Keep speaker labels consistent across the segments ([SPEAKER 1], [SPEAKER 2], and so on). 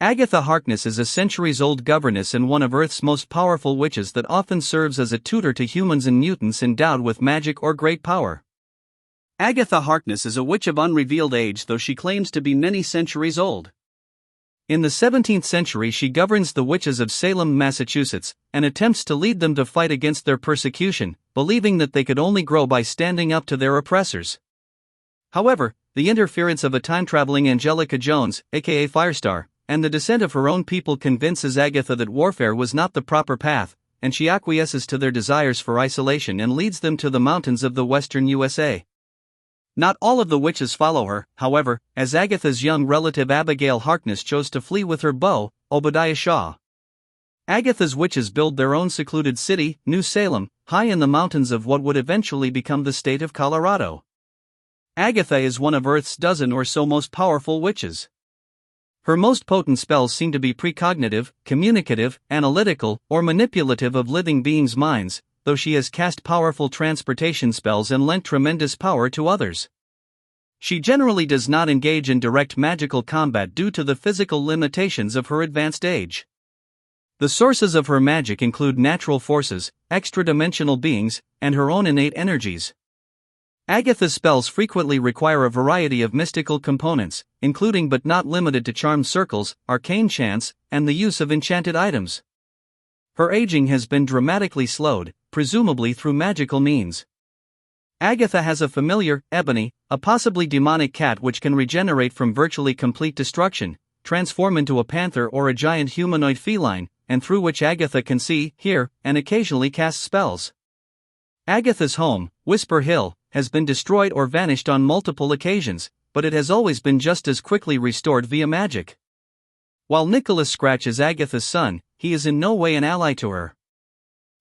[SPEAKER 1] Agatha Harkness is a centuries-old governess and one of Earth's most powerful witches that often serves as a tutor to humans and mutants endowed with magic or great power. Agatha Harkness is a witch of unrevealed age, though she claims to be many centuries old. In the 17th century, she governs the witches of Salem, Massachusetts, and attempts to lead them to fight against their persecution, believing that they could only grow by standing up to their oppressors. However, the interference of a time-traveling Angelica Jones, aka Firestar, and the dissent of her own people convinces Agatha that warfare was not the proper path, and she acquiesces to their desires for isolation and leads them to the mountains of the western USA. Not all of the witches follow her, however, as Agatha's young relative Abigail Harkness chose to flee with her beau, Obadiah Shaw. Agatha's witches build their own secluded city, New Salem, high in the mountains of what would eventually become the state of Colorado. Agatha is one of Earth's dozen or so most powerful witches. Her most potent spells seem to be precognitive, communicative, analytical, or manipulative of living beings' minds, though she has cast powerful transportation spells and lent tremendous power to others. She generally does not engage in direct magical combat due to the physical limitations of her advanced age. The sources of her magic include natural forces, extra-dimensional beings, and her own innate energies. Agatha's spells frequently require a variety of mystical components, including but not limited to charm circles, arcane chants, and the use of enchanted items. Her aging has been dramatically slowed, presumably through magical means. Agatha has a familiar, Ebony, a possibly demonic cat which can regenerate from virtually complete destruction, transform into a panther or a giant humanoid feline, and through which Agatha can see, hear, and occasionally cast spells. Agatha's home, Whisper Hill, has been destroyed or vanished on multiple occasions, but it has always been just as quickly restored via magic. While Nicholas Scratch is Agatha's son, he is in no way an ally to her.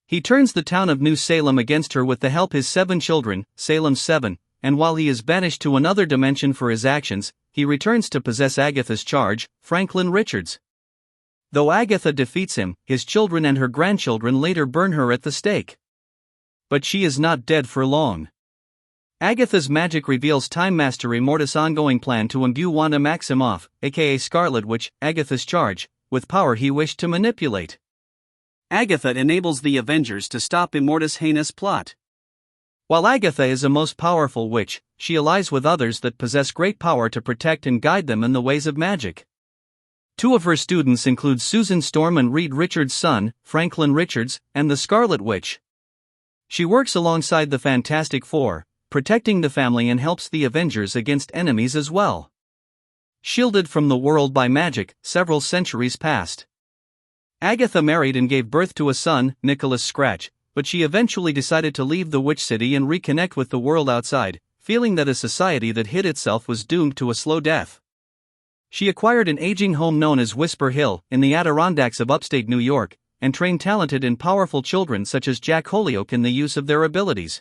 [SPEAKER 1] He turns the town of New Salem against her with the help of his 7 children, Salem 7, and while he is banished to another dimension for his actions, he returns to possess Agatha's charge, Franklin Richards. Though Agatha defeats him, his children and her grandchildren later burn her at the stake. But she is not dead for long. Agatha's magic reveals Time Master Immortus' ongoing plan to imbue Wanda Maximoff, aka Scarlet Witch, Agatha's charge, with power he wished to manipulate. Agatha enables the Avengers to stop Immortus' heinous plot. While Agatha is a most powerful witch, she allies with others that possess great power to protect and guide them in the ways of magic. 2 of her students include Susan Storm and Reed Richards' son, Franklin Richards, and the Scarlet Witch. She works alongside the Fantastic Four, protecting the family, and helps the Avengers against enemies as well. Shielded from the world by magic, several centuries passed. Agatha married and gave birth to a son, Nicholas Scratch, but she eventually decided to leave the Witch City and reconnect with the world outside, feeling that a society that hid itself was doomed to a slow death. She acquired an aging home known as Whisper Hill, in the Adirondacks of upstate New York, and trained talented and powerful children such as Jack Holyoke in the use of their abilities.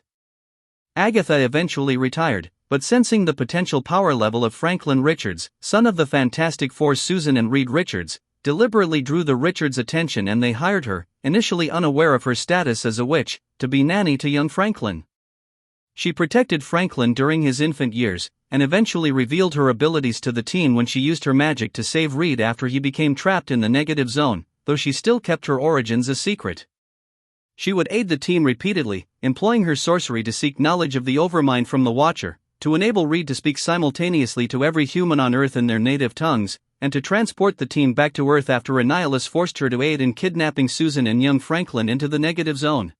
[SPEAKER 1] Agatha eventually retired, but sensing the potential power level of Franklin Richards, son of the Fantastic Four Susan and Reed Richards, deliberately drew the Richards' attention, and they hired her, initially unaware of her status as a witch, to be nanny to young Franklin. She protected Franklin during his infant years, and eventually revealed her abilities to the teen when she used her magic to save Reed after he became trapped in the negative zone, though she still kept her origins a secret. She would aid the team repeatedly, employing her sorcery to seek knowledge of the Overmind from the Watcher, to enable Reed to speak simultaneously to every human on Earth in their native tongues, and to transport the team back to Earth after a nihilist forced her to aid in kidnapping Susan and young Franklin into the negative zone.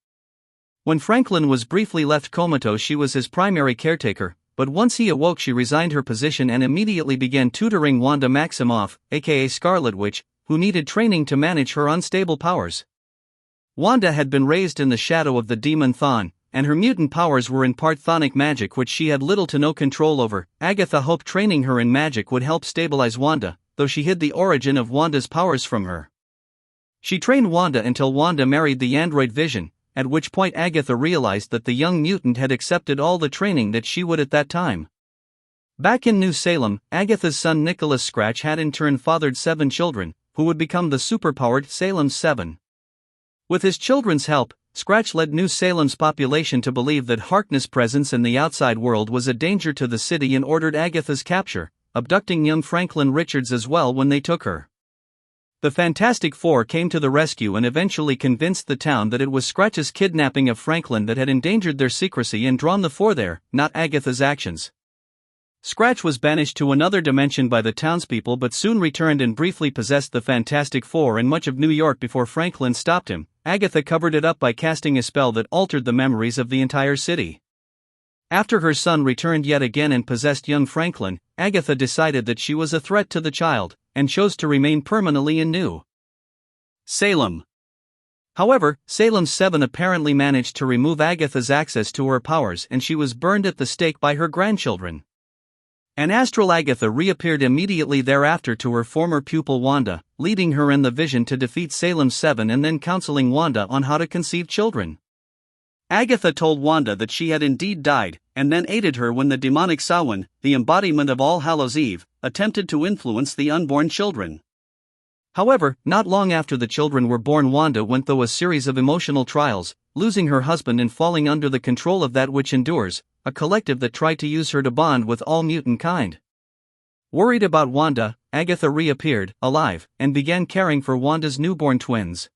[SPEAKER 1] When Franklin was briefly left comatose, she was his primary caretaker, but once he awoke she resigned her position and immediately began tutoring Wanda Maximoff, aka Scarlet Witch, who needed training to manage her unstable powers. Wanda had been raised in the shadow of the demon Thawne, and her mutant powers were in part Thonic magic which she had little to no control over. Agatha hoped training her in magic would help stabilize Wanda, though she hid the origin of Wanda's powers from her. She trained Wanda until Wanda married the android Vision, at which point Agatha realized that the young mutant had accepted all the training that she would at that time. Back in New Salem, Agatha's son Nicholas Scratch had in turn fathered 7 children, who would become the superpowered Salem 7. With his children's help, Scratch led New Salem's population to believe that Harkness' presence in the outside world was a danger to the city and ordered Agatha's capture, abducting young Franklin Richards as well when they took her. The Fantastic Four came to the rescue and eventually convinced the town that it was Scratch's kidnapping of Franklin that had endangered their secrecy and drawn the Four there, not Agatha's actions. Scratch was banished to another dimension by the townspeople but soon returned and briefly possessed the Fantastic Four and much of New York before Franklin stopped him. Agatha covered it up by casting a spell that altered the memories of the entire city. After her son returned yet again and possessed young Franklin, Agatha decided that she was a threat to the child, and chose to remain permanently in New Salem. However, Salem's 7 apparently managed to remove Agatha's access to her powers and she was burned at the stake by her grandchildren. An astral Agatha reappeared immediately thereafter to her former pupil Wanda, leading her in the vision to defeat Salem's 7 and then counseling Wanda on how to conceive children. Agatha told Wanda that she had indeed died, and then aided her when the demonic Samhain, the embodiment of All Hallows' Eve, attempted to influence the unborn children. However, not long after the children were born, Wanda went through a series of emotional trials, losing her husband and falling under the control of that which endures, a collective that tried to use her to bond with all mutant kind. Worried about Wanda, Agatha reappeared, alive, and began caring for Wanda's newborn twins.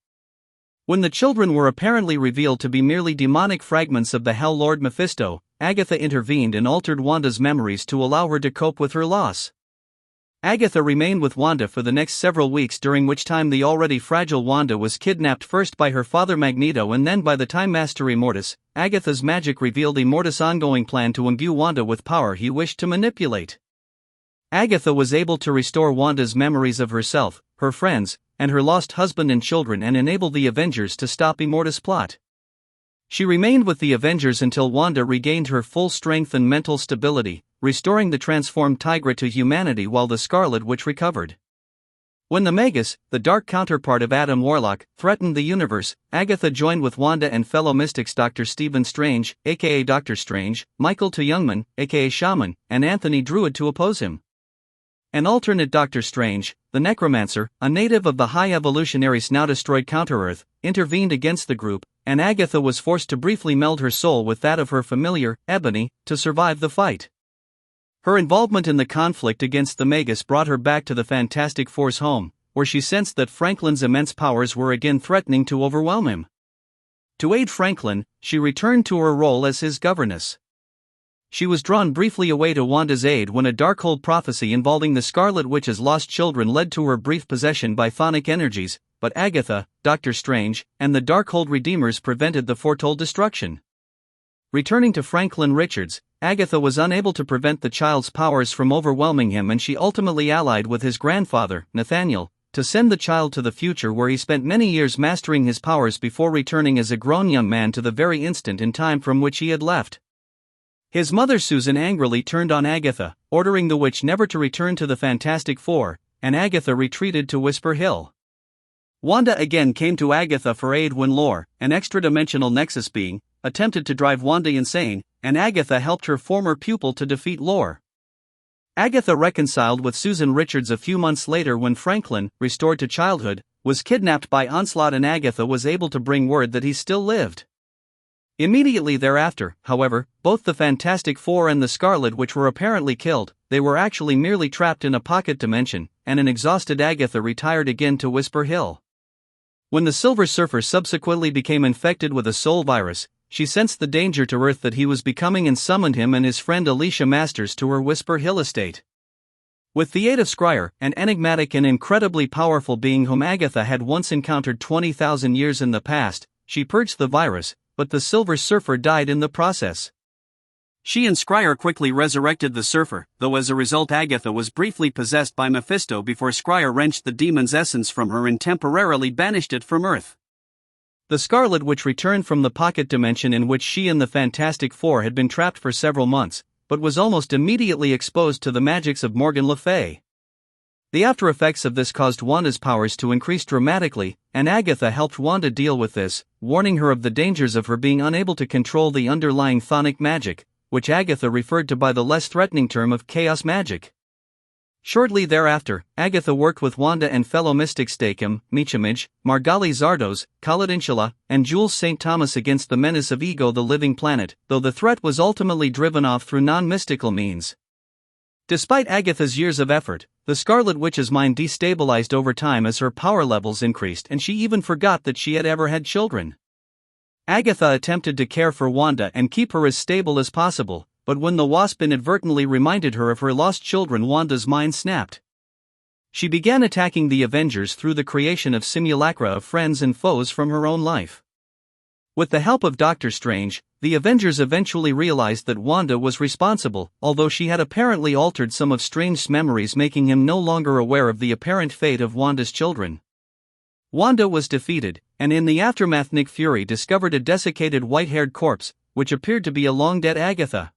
[SPEAKER 1] When the children were apparently revealed to be merely demonic fragments of the Hell Lord Mephisto, Agatha intervened and altered Wanda's memories to allow her to cope with her loss. Agatha remained with Wanda for the next several weeks, during which time the already fragile Wanda was kidnapped first by her father Magneto and then by the Time Master Immortus. Agatha's magic revealed Immortus' ongoing plan to imbue Wanda with power he wished to manipulate. Agatha was able to restore Wanda's memories of herself, her friends, and her lost husband and children and enable the Avengers to stop Immortus' plot. She remained with the Avengers until Wanda regained her full strength and mental stability, restoring the transformed Tigra to humanity while the Scarlet Witch recovered. When the Magus, the dark counterpart of Adam Warlock, threatened the universe, Agatha joined with Wanda and fellow mystics Dr. Stephen Strange, aka Dr. Strange, Michael T. Youngman, aka Shaman, and Anthony Druid to oppose him. An alternate Dr. Strange, the Necromancer, a native of the High Evolutionary Snout-Asteroid Counter-Earth, intervened against the group, and Agatha was forced to briefly meld her soul with that of her familiar, Ebony, to survive the fight. Her involvement in the conflict against the Magus brought her back to the Fantastic Four's home, where she sensed that Franklin's immense powers were again threatening to overwhelm him. To aid Franklin, she returned to her role as his governess. She was drawn briefly away to Wanda's aid when a Darkhold prophecy involving the Scarlet Witch's lost children led to her brief possession by phonic energies, but Agatha, Dr. Strange, and the Darkhold Redeemers prevented the foretold destruction. Returning to Franklin Richards, Agatha was unable to prevent the child's powers from overwhelming him, and she ultimately allied with his grandfather, Nathaniel, to send the child to the future, where he spent many years mastering his powers before returning as a grown young man to the very instant in time from which he had left. His mother Susan angrily turned on Agatha, ordering the witch never to return to the Fantastic Four, and Agatha retreated to Whisper Hill. Wanda again came to Agatha for aid when Lore, an extra-dimensional Nexus being, attempted to drive Wanda insane, and Agatha helped her former pupil to defeat Lore. Agatha reconciled with Susan Richards a few months later when Franklin, restored to childhood, was kidnapped by Onslaught, and Agatha was able to bring word that he still lived. Immediately thereafter, however, both the Fantastic Four and the Scarlet Witch were apparently killed. They were actually merely trapped in a pocket dimension, and an exhausted Agatha retired again to Whisper Hill. When the Silver Surfer subsequently became infected with a soul virus, she sensed the danger to Earth that he was becoming and summoned him and his friend Alicia Masters to her Whisper Hill estate. With the aid of Scryer, an enigmatic and incredibly powerful being whom Agatha had once encountered 20,000 years in the past, she purged the virus, but the Silver Surfer died in the process. She and Scryer quickly resurrected the Surfer, though as a result Agatha was briefly possessed by Mephisto before Scryer wrenched the demon's essence from her and temporarily banished it from Earth. The Scarlet Witch returned from the pocket dimension in which she and the Fantastic Four had been trapped for several months, but was almost immediately exposed to the magics of Morgan Le Fay. The after effects of this caused Wanda's powers to increase dramatically, and Agatha helped Wanda deal with this, warning her of the dangers of her being unable to control the underlying chthonic magic, which Agatha referred to by the less threatening term of chaos magic. Shortly thereafter, Agatha worked with Wanda and fellow mystics Stakem, Meechamage, Margali Zardos, Khalid Inshallah, and Jules St. Thomas against the menace of Ego the Living Planet, though the threat was ultimately driven off through non-mystical means. Despite Agatha's years of effort, the Scarlet Witch's mind destabilized over time as her power levels increased and she even forgot that she had ever had children. Agatha attempted to care for Wanda and keep her as stable as possible, but when the Wasp inadvertently reminded her of her lost children, Wanda's mind snapped. She began attacking the Avengers through the creation of simulacra of friends and foes from her own life. With the help of Doctor Strange, the Avengers eventually realized that Wanda was responsible, although she had apparently altered some of Strange's memories, making him no longer aware of the apparent fate of Wanda's children. Wanda was defeated, and in the aftermath Nick Fury discovered a desiccated white-haired corpse, which appeared to be a long-dead Agatha.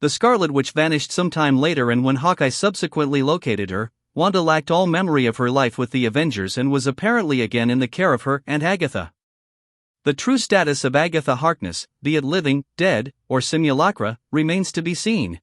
[SPEAKER 1] The Scarlet Witch vanished sometime later, and when Hawkeye subsequently located her, Wanda lacked all memory of her life with the Avengers and was apparently again in the care of her and Agatha. The true status of Agatha Harkness, be it living, dead, or simulacra, remains to be seen.